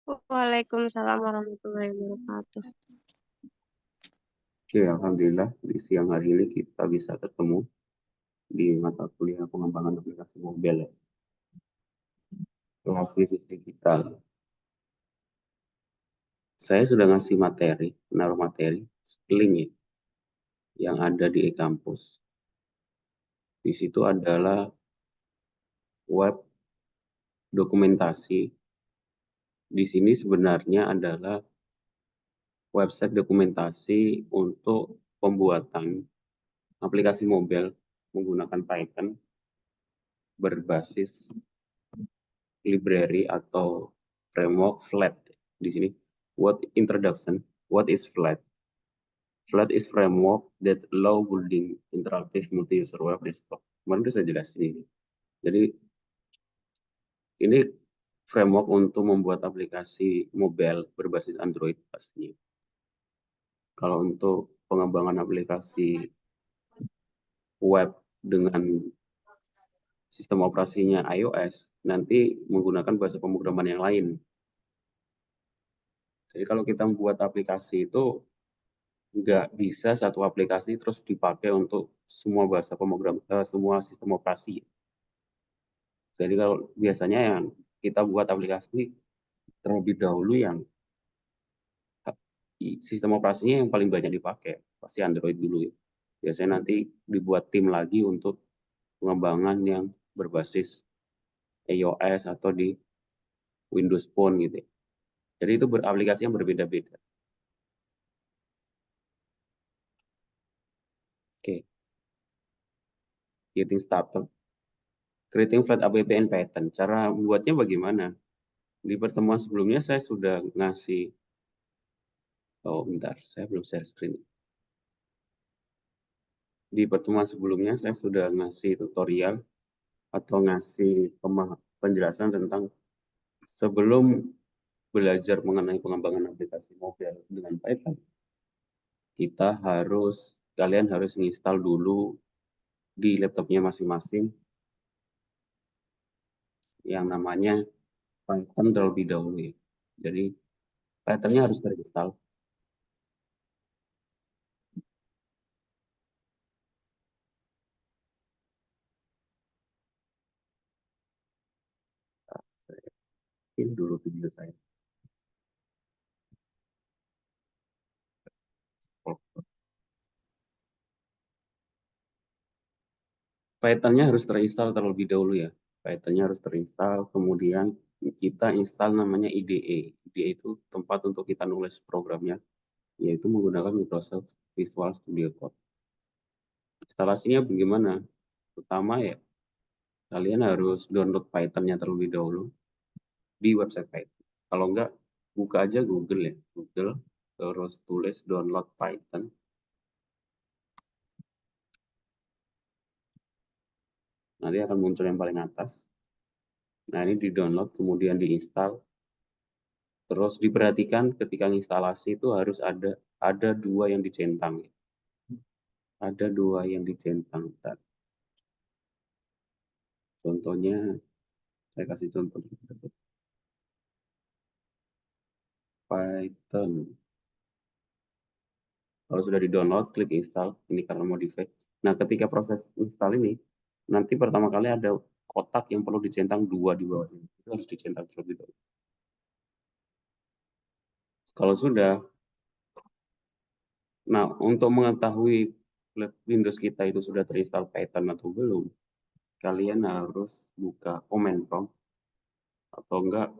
Waalaikumsalam warahmatullahi wabarakatuh. Oke, alhamdulillah di siang hari ini kita bisa ketemu di mata kuliah pengembangan aplikasi mobile ya. Kelas divisi digital. Saya sudah ngasih materi, menaruh materi, link ya, yang ada di e-kampus. Di situ adalah web dokumentasi. Di sini sebenarnya adalah website dokumentasi untuk pembuatan aplikasi mobile menggunakan Python berbasis library atau framework Flat. Di sini, what is Flat? Flat is framework that allow building interactive multi-user web desktop. Kemarin udah saya jelasin ini. Jadi, ini framework untuk membuat aplikasi mobile berbasis Android pastinya. Kalau untuk pengembangan aplikasi web dengan sistem operasinya iOS, nanti menggunakan bahasa pemrograman yang lain. Jadi kalau kita membuat aplikasi itu nggak bisa satu aplikasi terus dipakai untuk semua bahasa pemrograman, semua sistem operasi. Jadi kalau biasanya yang kita buat aplikasi terlebih dahulu yang sistem operasinya yang paling banyak dipakai pasti Android dulu ya. Biasanya nanti dibuat tim lagi untuk pengembangan yang berbasis iOS atau di Windows Phone gitu ya. Jadi itu beraplikasi yang berbeda-beda. Oke, getting started. Creating flat app in Python. Cara buatnya bagaimana? Di pertemuan sebelumnya saya sudah ngasih, oh bentar, saya belum share screen. Di pertemuan sebelumnya saya sudah ngasih tutorial atau ngasih penjelasan tentang sebelum belajar mengenai pengembangan aplikasi mobile dengan Python, kalian harus menginstal dulu di laptopnya masing-masing yang namanya Python terlebih dahulu ya. Jadi Pythonnya harus terinstall. Ini dulu video saya. Python-nya harus terinstall terlebih dahulu ya. Python-nya harus terinstall, kemudian kita install namanya IDE. IDE itu tempat untuk kita nulis programnya, yaitu menggunakan Microsoft Visual Studio Code. Instalasinya bagaimana? Pertama ya, kalian harus download Python-nya terlebih dahulu di website Python. Kalau enggak, buka aja Google ya. Google, terus tulis download Python. Nanti akan muncul yang paling atas. Nah, ini di-download, kemudian diinstal. Terus diperhatikan ketika instalasi itu harus ada dua yang dicentang. Ada dua yang dicentang. Contohnya, saya kasih contoh. Python. Kalau sudah di-download, klik install. Ini karena modified. Nah, ketika proses install ini, nanti pertama kali ada kotak yang perlu dicentang dua di bawahnya. Itu harus dicentang terlebih dahulu. Kalau sudah, nah untuk mengetahui Windows kita itu sudah terinstall Python atau belum, kalian harus buka command prompt atau enggak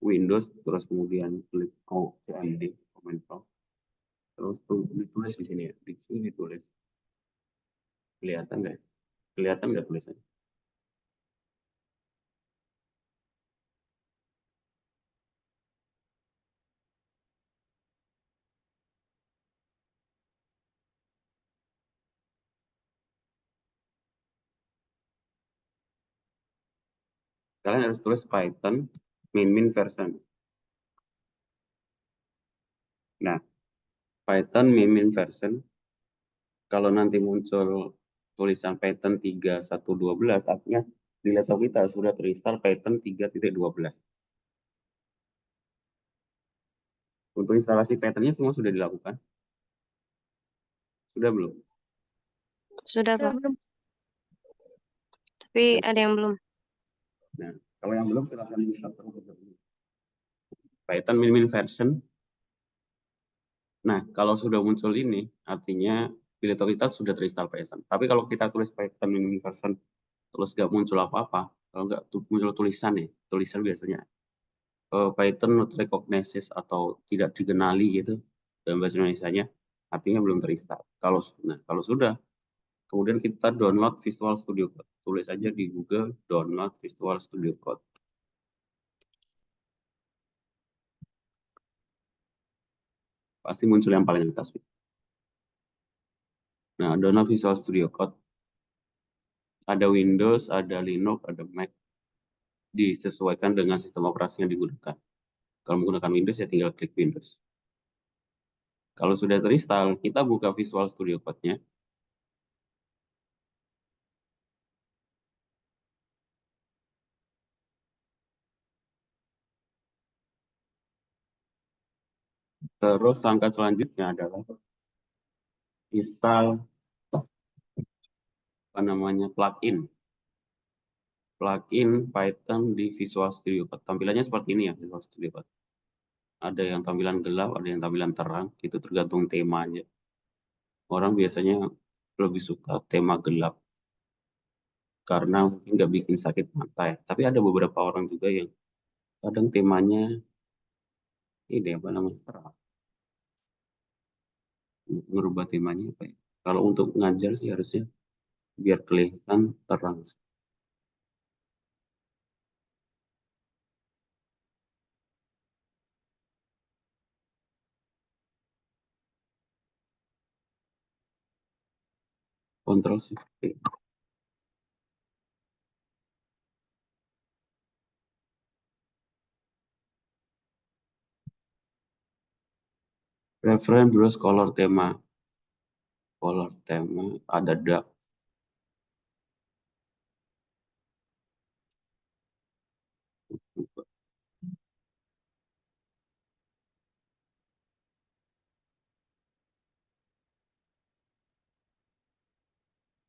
Windows terus kemudian klik cmd command prompt terus ditulis di sini ya, di sini ditulis. Kelihatan nggak? Kelihatan nggak tulisannya? Kalian harus tulis Python min version. Nah, Python min version, kalau nanti muncul tulisan Python 3.1.12, artinya di laptop kita sudah terinstall Python 3.12. Untuk instalasi pattern-nya semua sudah dilakukan? Sudah belum? Sudah, Pak. Tapi ada yang belum. Nah, kalau yang belum silahkan install terus Python min version. Nah, kalau sudah muncul ini, artinya piletor kita sudah terinstall Python. Tapi kalau kita tulis Python min version, terus nggak muncul apa-apa, kalau nggak muncul tulisan ya, tulisan biasanya Python not recognizes atau tidak dikenali gitu dalam bahasa Indonesianya, artinya belum terinstall. Kalau sudah, kemudian kita download Visual Studio Code. Tulis aja di Google download Visual Studio Code. Pasti muncul yang paling atas. Nah, download Visual Studio Code. Ada Windows, ada Linux, ada Mac. Disesuaikan dengan sistem operasi yang digunakan. Kalau menggunakan Windows ya tinggal klik Windows. Kalau sudah terinstall, kita buka Visual Studio Code-nya. Terus langkah selanjutnya adalah install plugin Python di Visual Studio Code. Tampilannya seperti ini ya Visual Studio Code. Ada yang tampilan gelap, ada yang tampilan terang. Itu tergantung temanya. Orang biasanya lebih suka tema gelap karena mungkin nggak bikin sakit mata ya. Tapi ada beberapa orang juga yang kadang temanya ini apa namanya terang. Merubah temanya apa ya? Kalau untuk ngajar sih harusnya biar kelihatan terang. Kontrol Shift P. Reference browse color tema. Color tema ada dark.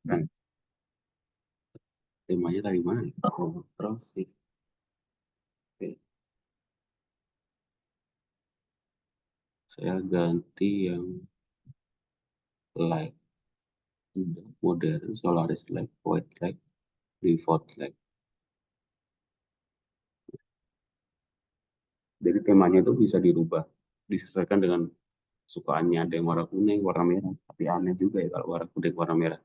Dan temanya dari mana? Kontrol Shift P. Saya ganti yang light. Modern, Solaris light, white light, default light. Jadi temanya itu bisa dirubah, disesuaikan dengan sukaannya. Ada yang warna kuning, warna merah. Tapi aneh juga ya kalau warna kuning, warna merah.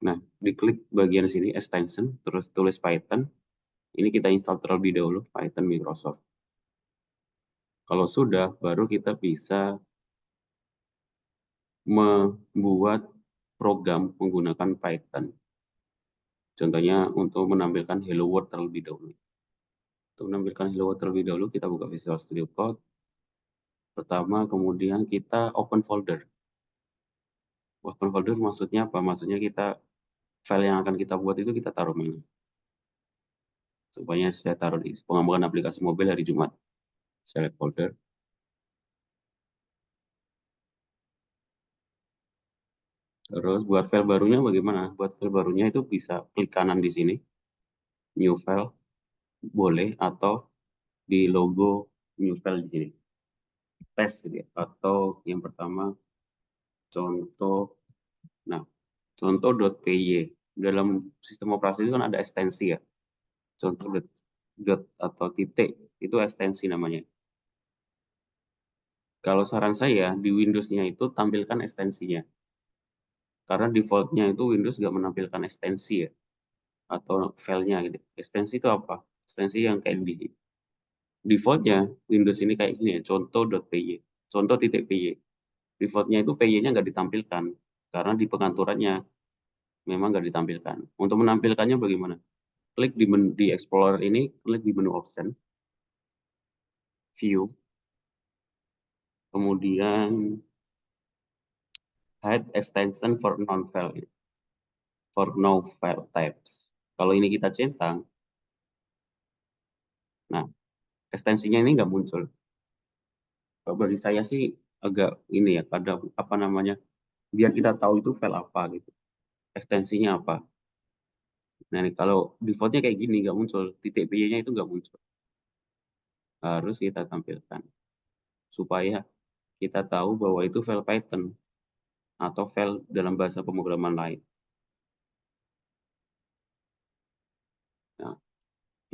Nah, diklik bagian sini, extension, terus tulis Python. Ini kita install terlebih dahulu, Python Microsoft. Kalau sudah, baru kita bisa membuat program menggunakan Python. Contohnya untuk menampilkan Hello World terlebih dahulu. Untuk menampilkan Hello World terlebih dahulu, kita buka Visual Studio Code. Pertama, kemudian kita open folder. Open folder maksudnya apa? Maksudnya kita file yang akan kita buat itu kita taruh mana? Supaya saya taruh di pengembangan aplikasi mobil hari Jumat. Select folder. Terus buat file barunya bagaimana? Buat file barunya itu bisa klik kanan di sini, new file, boleh, atau di logo new file di sini. Tes gitu ya. Atau yang pertama contoh, nah contoh.py. Dalam sistem operasi itu kan ada ekstensi ya. Contoh dot atau titik itu ekstensi namanya. Kalau saran saya di Windows-nya itu tampilkan ekstensinya. Karena default-nya itu Windows nggak menampilkan ekstensi ya. Atau filenya gitu. Ekstensi itu apa? Ekstensi yang kayak di default-nya Windows ini kayak gini ya. Contoh.py. Contoh.py. Default-nya itu py-nya nggak ditampilkan. Karena di pengaturannya memang nggak ditampilkan. Untuk menampilkannya bagaimana? Klik di Explorer ini, klik di menu option, view, kemudian hide extension for non-file, for no file types. Kalau ini kita centang, nah ekstensinya ini nggak muncul. Bagi saya sih agak ini ya, kadang apa namanya, biar kita tahu itu file apa gitu, ekstensinya apa. Nah, ini kalau defaultnya kayak gini nggak muncul, titik py-nya itu nggak muncul. Harus kita tampilkan supaya kita tahu bahwa itu file Python atau file dalam bahasa pemrograman lain. Nah,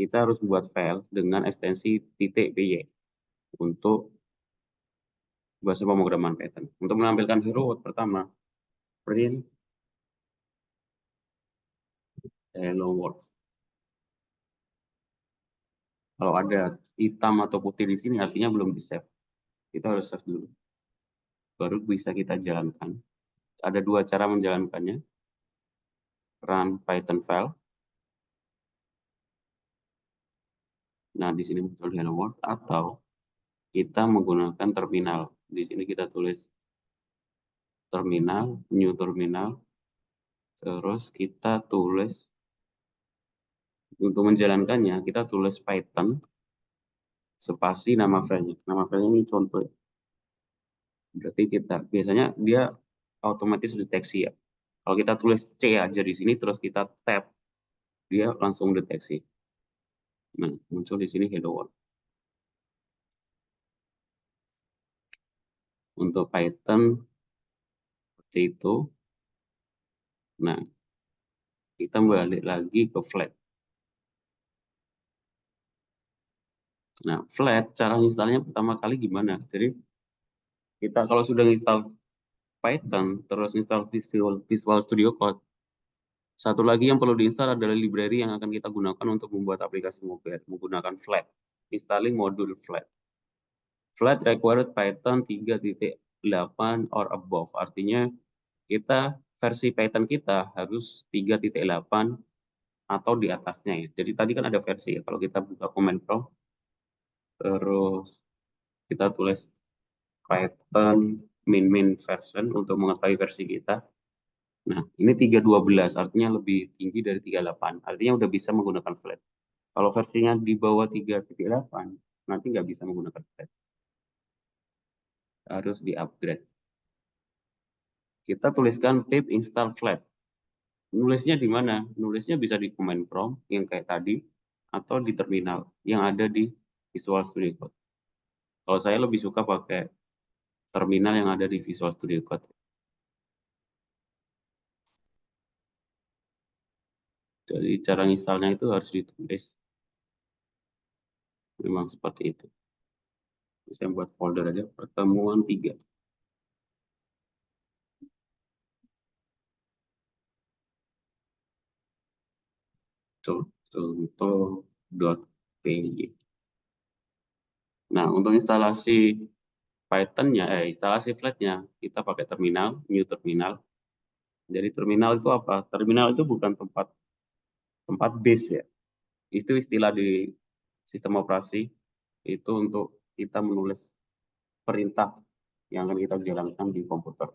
kita harus buat file dengan ekstensi .py untuk bahasa pemrograman Python. Untuk menampilkan hero world pertama, print hello world. Kalau ada hitam atau putih di sini artinya belum di save. Kita harus save dulu. Baru bisa kita jalankan. Ada dua cara menjalankannya. Run Python file. Nah, di sini muncul hello world atau kita menggunakan terminal. Di sini kita tulis terminal, new terminal. Terus kita tulis untuk menjalankannya, kita tulis Python spasi nama filenya. Nama filenya ini contoh ya. Berarti kita biasanya dia otomatis deteksi ya. Kalau kita tulis C aja di sini terus kita tab, dia langsung deteksi. Nah, muncul di sini hello world. Untuk Python seperti itu. Nah, kita balik lagi ke flat. Nah, flat cara installnya pertama kali gimana? Jadi kita kalau sudah install Python terus install Visual Studio Code, satu lagi yang perlu diinstal adalah library yang akan kita gunakan untuk membuat aplikasi mobile menggunakan Flat. Installing modul Flat. Flat required Python 3.8 or above. Artinya kita versi Python kita harus 3.8 atau di atasnya ya. Jadi tadi kan ada versi ya. Kalau kita buka command prompt terus kita tulis Python min version untuk mengetahui versi kita. Nah, ini 3.12 artinya lebih tinggi dari 3.8. Artinya udah bisa menggunakan Flat. Kalau versinya di bawah 3.8, nanti nggak bisa menggunakan Flat. Harus di-upgrade. Kita tuliskan pip install Flat. Nulisnya di mana? Nulisnya bisa di command prompt yang kayak tadi, atau di terminal yang ada di Visual Studio Code. Kalau saya lebih suka pakai terminal yang ada di Visual Studio Code. Jadi cara installnya itu harus ditulis. Memang seperti itu. Saya buat folder aja, pertemuan 3. Contoh.py. Nah, untuk instalasi Python-nya, instalasi Flat-nya, kita pakai terminal, new terminal. Jadi terminal itu apa? Terminal itu bukan tempat base ya. Itu istilah di sistem operasi, itu untuk kita menulis perintah yang akan kita jalankan di komputer.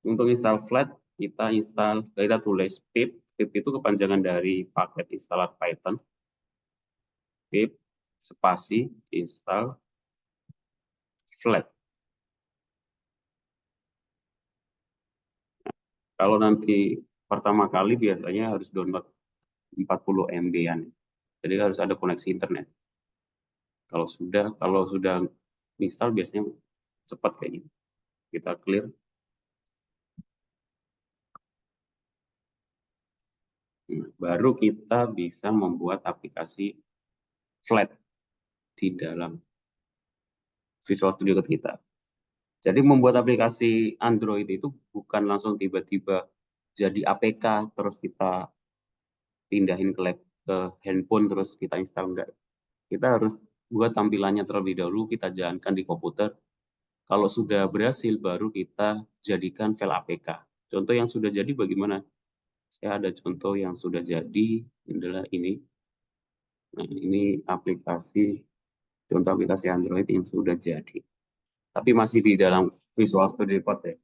Untuk install Flat, kita tulis pip. Pip itu kepanjangan dari paket installer Python. Pip spasi install Flat. Kalau nanti pertama kali biasanya harus download 40 MB-an. Jadi harus ada koneksi internet. Kalau sudah install biasanya cepat kayak gitu. Kita clear. Nah, baru kita bisa membuat aplikasi Flat di dalam Visual Studio Code kita. Jadi membuat aplikasi Android itu bukan langsung tiba-tiba jadi APK terus kita pindahin ke handphone terus kita install, enggak. Kita harus buat tampilannya terlebih dahulu, kita jalankan di komputer. Kalau sudah berhasil baru kita jadikan file APK. Contoh yang sudah jadi bagaimana? Saya ada contoh yang sudah jadi adalah ini. Nah, ini contoh aplikasi Android yang sudah jadi. Tapi masih di dalam Visual Studio Code ya.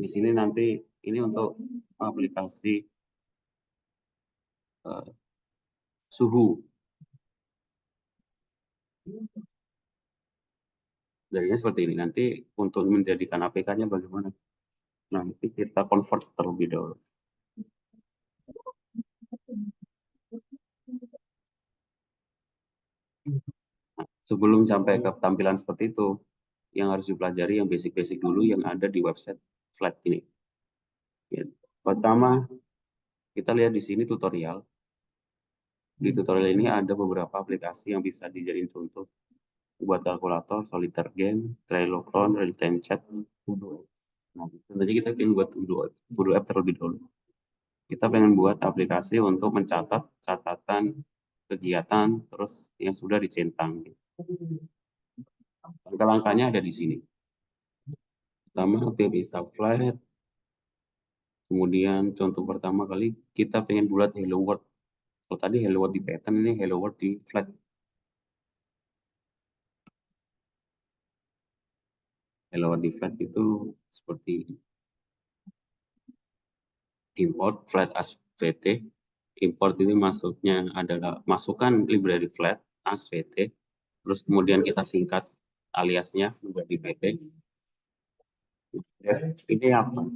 Di sini nanti ini untuk aplikasi suhu. Jadinya seperti ini. Nanti untuk menjadikan APK-nya bagaimana? Nanti kita convert terlebih dahulu. Nah, sebelum sampai ke tampilan seperti itu, yang harus dipelajari yang basic-basic dulu yang ada di website Flat ini. Ya. Pertama, kita lihat di sini tutorial. Di tutorial ini ada beberapa aplikasi yang bisa dijadiin contoh buat kalkulator, solitaire game, Trello clone, real time chat, Voodoo. Nah, tentunya kita ingin buat Voodoo app terlebih dahulu. Kita pengen buat aplikasi untuk mencatat catatan kegiatan terus yang sudah dicentang. Langkah-langkahnya ada di sini. Pertama, tim install flat. Kemudian contoh pertama kali kita pengen buat hello world. Kalau tadi hello world di pattern, ini hello world di flat. Hello world di flat itu seperti import flat as vt. Import ini maksudnya adalah masukkan library flat as vt. Terus kemudian kita singkat aliasnya menjadi vt. Ini apa?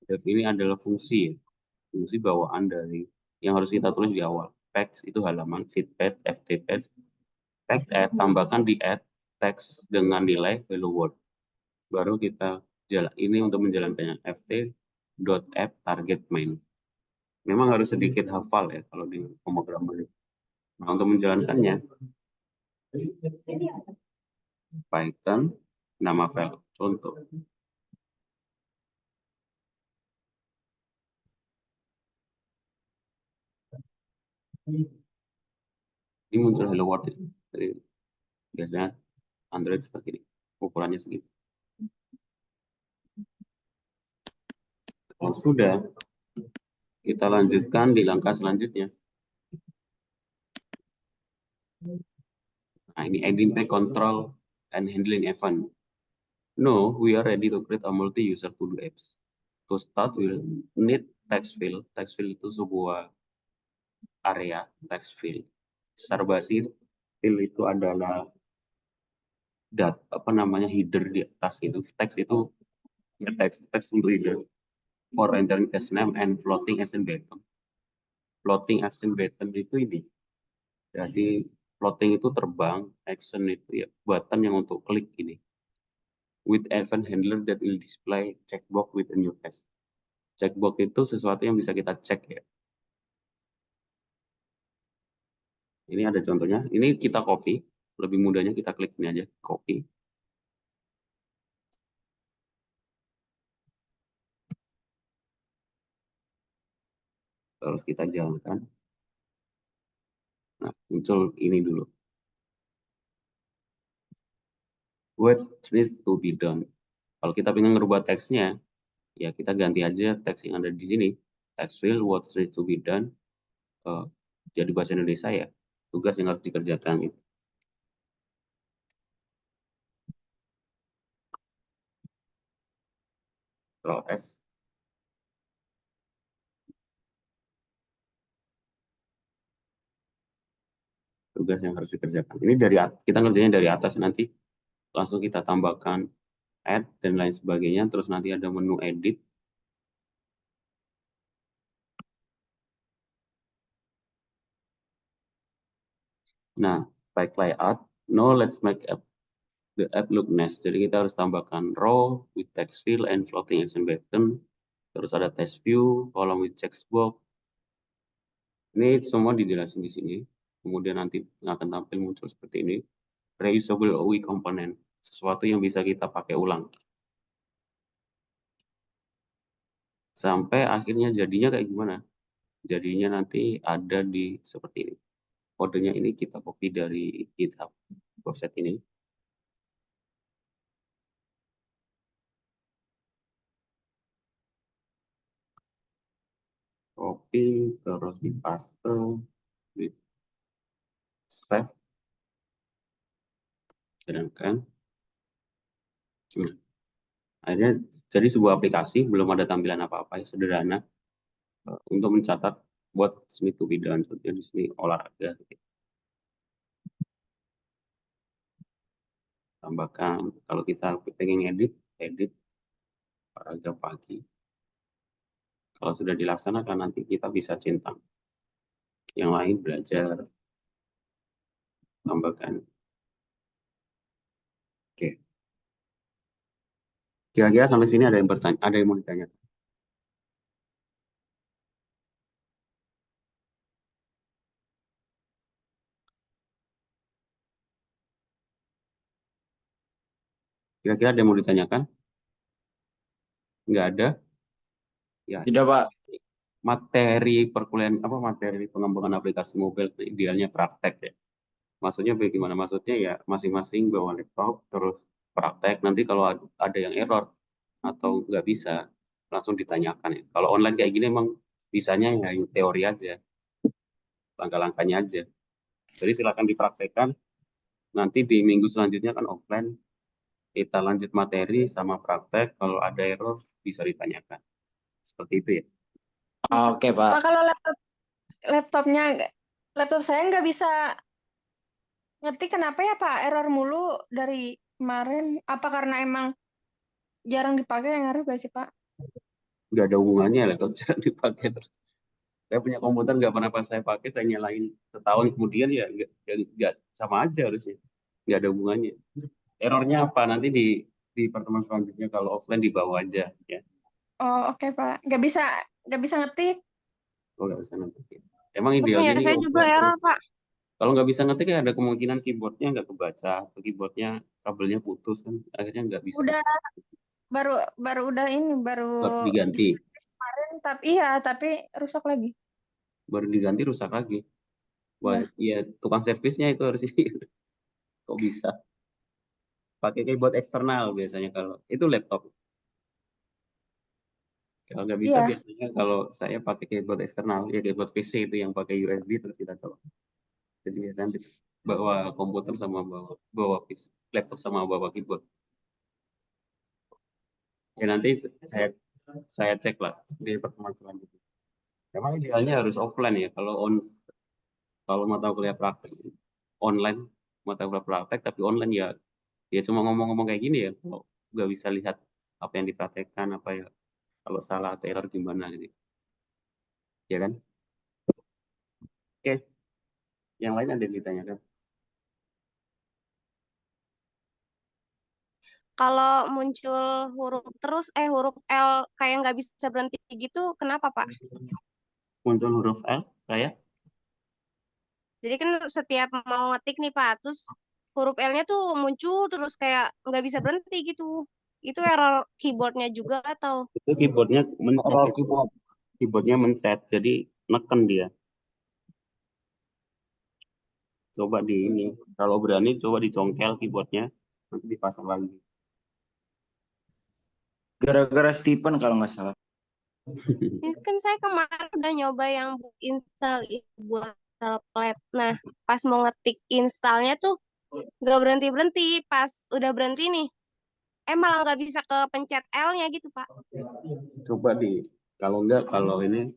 Ini adalah fungsi, fungsi bawaan dari yang harus kita tulis di awal. Text itu halaman, feed page, ft page, text add, tambahkan di add text dengan nilai hello world. Baru kita jalan ini untuk menjalankannya ft.app target main. Memang harus sedikit hafal ya kalau di pemrograman. Nah, untuk menjalankannya Python nama file contoh. Ini muncul hello world. Jadi, biasanya Android seperti ini, ukurannya segitu. Kalau sudah, kita lanjutkan di langkah selanjutnya. Nah, ini adding pack control and handling event. No, we are ready to create a multi-user Voodoo apps. To start, we'll need text field. Text field itu sebuah area text field. Secara basi, field itu adalah header di atas itu. Teks itu ya teks untuk header. For entering text name and floating action button. Floating action button itu ini. Jadi floating itu terbang, action itu ya button yang untuk klik ini. With event handler that will display checkbox with a new text. Checkbox itu sesuatu yang bisa kita cek ya. Ini ada contohnya. Ini kita copy. Lebih mudahnya kita klik ini aja, copy. Terus kita jalankan. Nah, muncul ini dulu. What needs to be done? Kalau kita ingin merubah teksnya, ya kita ganti aja teks yang ada di sini. Text field, what needs to be done. Jadi bahasa Indonesia ya. Tugas yang harus dikerjakan itu. Ctrl S. Tugas yang harus dikerjakan. Ini dari kita ngerjainnya dari atas, nanti langsung kita tambahkan add dan lain sebagainya. Terus nanti ada menu edit. Nah, baik layout. No, let's make the app look nice. Jadi kita harus tambahkan row with text field and floating action button. Terus ada text view, column with checkbox. Ini semua dijelasin di sini. Kemudian nanti akan tampil muncul seperti ini. Reusable UI component. Sesuatu yang bisa kita pakai ulang. Sampai akhirnya jadinya kayak gimana? Jadinya nanti ada di seperti ini. Kodenya ini kita copy dari GitHub website ini. Copy, terus di paste, di save, sedangkan akhirnya jadi sebuah aplikasi belum ada tampilan apa-apa, sederhana untuk mencatat what's need to be done. Contohnya di sini olahraga. Tambahkan kalau kita pengen edit olahraga pagi. Kalau sudah dilaksanakan nanti kita bisa centang. Yang lain belajar. Tambahkan. Oke. Kira-kira sampai sini ada yang bertanya, ada yang mau ditanya? Kira-kira ada yang mau ditanyakan? Nggak ada? Ya. Tidak, Pak. Materi perkuliahan apa materi pengembangan aplikasi mobile idealnya praktek ya. Maksudnya bagaimana? Maksudnya ya masing-masing bawa laptop terus praktek. Nanti kalau ada yang error atau nggak bisa langsung ditanyakan ya. Kalau online kayak gini emang bisanya ya yang teori aja, langkah-langkahnya aja. Jadi silakan dipraktekkan. Nanti di minggu selanjutnya kan offline kita lanjut materi sama praktek. Kalau ada error bisa ditanyakan. Seperti itu ya. Oke, Pak. Pak, kalau laptop saya nggak bisa ngetik, kenapa ya Pak? Error mulu dari kemarin. Apa karena emang jarang dipakai yang ngaruh gak sih Pak? Nggak ada hubungannya lah kalau jarang dipakai terus. Saya punya komputer nggak pernah pas saya pakai, saya nyalain setahun kemudian ya nggak sama aja harusnya. Nggak ada hubungannya. Errornya apa? Nanti di pertemuan selanjutnya kalau offline dibawa aja ya. Oh oke Pak. Nggak bisa ngetik. Oh nggak bisa ngetik. Emang Punya idealnya nih saya juga offline error, terus. Pak. Kalau nggak bisa ngetik ya ada kemungkinan keyboardnya nggak kebaca, atau keyboardnya kabelnya putus kan, akhirnya nggak bisa. Udah baru udah ini baru Diganti, diservis kemarin, tapi rusak lagi. baru diganti rusak lagi. Wah, Iya. iya tukang servisnya itu harus kok bisa pakai keyboard eksternal biasanya kalau itu laptop. Kalau nggak bisa Iya. biasanya kalau saya pakai keyboard eksternal ya keyboard PC itu yang pakai USB terus kita tahu. Jadi biasanya bawa komputer sama bawa laptop sama bawa keyboard. Ya nanti saya cek lah di pertemuan selanjutnya. Memang idealnya harus offline ya. Kalau mata kuliah praktek online, mata kuliah praktek tapi online ya ya cuma ngomong-ngomong kayak gini ya. Kalau nggak bisa lihat apa yang dipraktekkan apa ya kalau salah atau error gimana gitu. Ya kan? Oke, yang lain ada yang ditanyakan? Kalau muncul huruf L kayak nggak bisa berhenti gitu, kenapa, Pak? Muncul huruf L, saya Jadi kan setiap mau ngetik nih, Pak, terus huruf L-nya tuh muncul terus kayak nggak bisa berhenti gitu. Itu error keyboardnya juga atau? itu keyboardnya mencet, Error keyboard. keyboardnya mencet, jadi neken dia. Coba di ini, kalau berani coba dicongkel keyboardnya, nanti dipasang lagi. Gara-gara Stephen kalau nggak salah. Ini kan saya kemarin udah nyoba yang install buat Plat. Nah, pas mau ngetik installnya tuh nggak berhenti-berhenti. Pas udah berhenti nih, malah nggak bisa ke pencet L-nya gitu, Pak. Coba kalau ini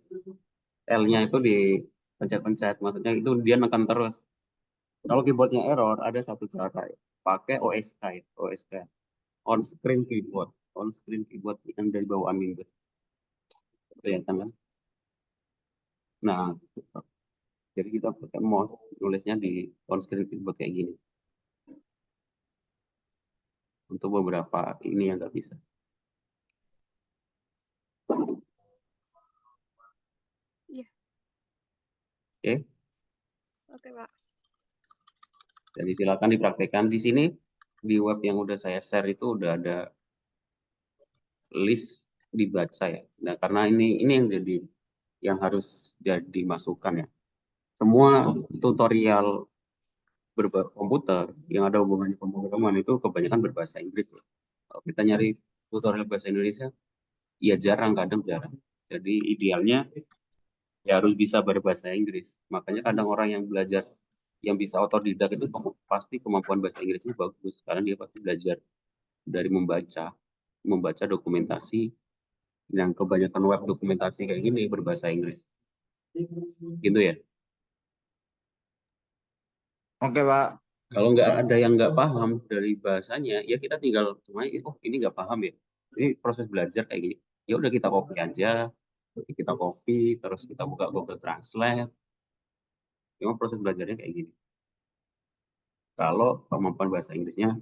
L-nya itu dipencet-pencet, maksudnya itu dia neken terus. Kalau keyboardnya error, ada satu cara ya. Pakai OSK ya, OSK. On screen keyboard. On screen keyboard yang dari bawaan Windows. Kelihatan kan? Nah, jadi kita pakai mouse, nulisnya di on screen keyboard kayak gini. Untuk beberapa ini yang nggak bisa. Iya. Oke, Oke, Pak. jadi silakan dipraktekkan di sini di web yang udah saya share itu udah ada list dibaca ya. Nah, karena ini yang harus jadi masukan ya. Semua tutorial komputer yang ada hubungannya pemrograman itu kebanyakan berbahasa Inggris. Ya. Kalau kita nyari tutorial bahasa Indonesia, ya kadang jarang. Jadi idealnya ya harus bisa berbahasa Inggris. Makanya kadang orang yang belajar yang bisa otodidak itu pasti kemampuan bahasa Inggrisnya bagus karena dia pasti belajar dari membaca dokumentasi yang kebanyakan web dokumentasi kayak gini berbahasa Inggris. Gitu ya. Oke, Pak. Kalau nggak ada yang nggak paham dari bahasanya, ya kita tinggal cuma oh ini nggak paham ya. Ini proses belajar kayak gini. Ya udah kita copy aja, kita copy, terus kita buka Google Translate. Memang proses belajarnya kayak gini. Kalau kemampuan bahasa Inggrisnya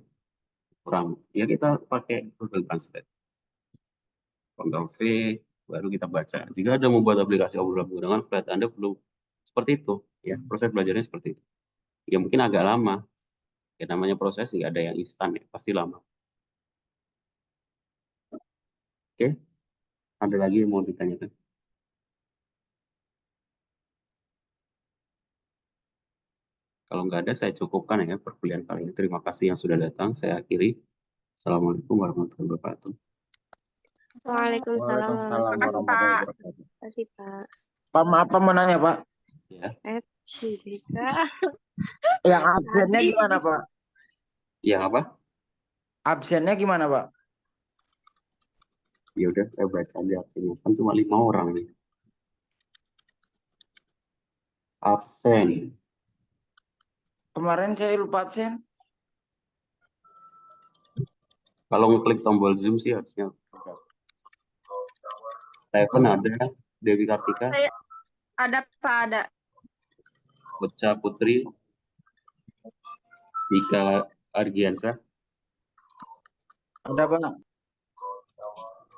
kurang, ya kita pakai Google Translate. Ctrl V, baru kita baca. Jika Anda membuat aplikasi obrolan menggunakan Flat, Anda belum seperti itu. Ya, proses belajarnya seperti itu. Ya mungkin agak lama. Ya namanya proses nggak ada yang instan ya, pasti lama. Oke, ada lagi yang mau ditanyakan? Kalau nggak ada, saya cukupkan ya perkuliahan kali ini. Terima kasih yang sudah datang. Saya akhiri. Assalamualaikum warahmatullahi wabarakatuh. Waalaikumsalam Waalaikumsalam warahmatullahi warahmatullahi wabarakatuh. wabarakatuh. Terima kasih, Pak. Pak, maaf, Pak, mau nanya, Pak. Ya, Bisa. Yang absennya Tadi gimana, Pak? yang apa? Absennya gimana, Pak? Ya udah, saya baca aja artinya. Kan cuma 5 orang nih. Absen. Kemarin saya lupa absen. Kalau ngeklik tombol Zoom sih harusnya. Stephen ada, Dewi Kartika, Saya ada Pak, ada. Beca Putri, Dika Argiansa, Ada, Pak.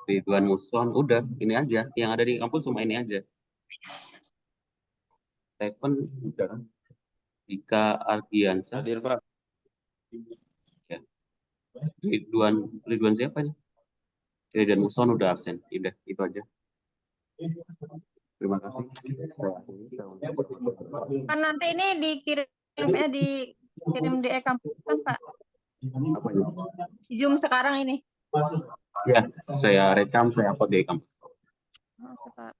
Ridwan Muson, udah ini aja. Yang ada di kampus cuma ini aja. Stephen udah kan? Dika Argiansa, Hadir, Pak. ya. Ridwan siapa nih? Ridwan Muson udah absen. Udah, itu aja. Terima kasih. Kan nanti ini dikirim di e-kampus kan, Pak? Apa ini? Zoom sekarang ini. Ya, saya rekam, saya upload di kampus. Oke, Pak.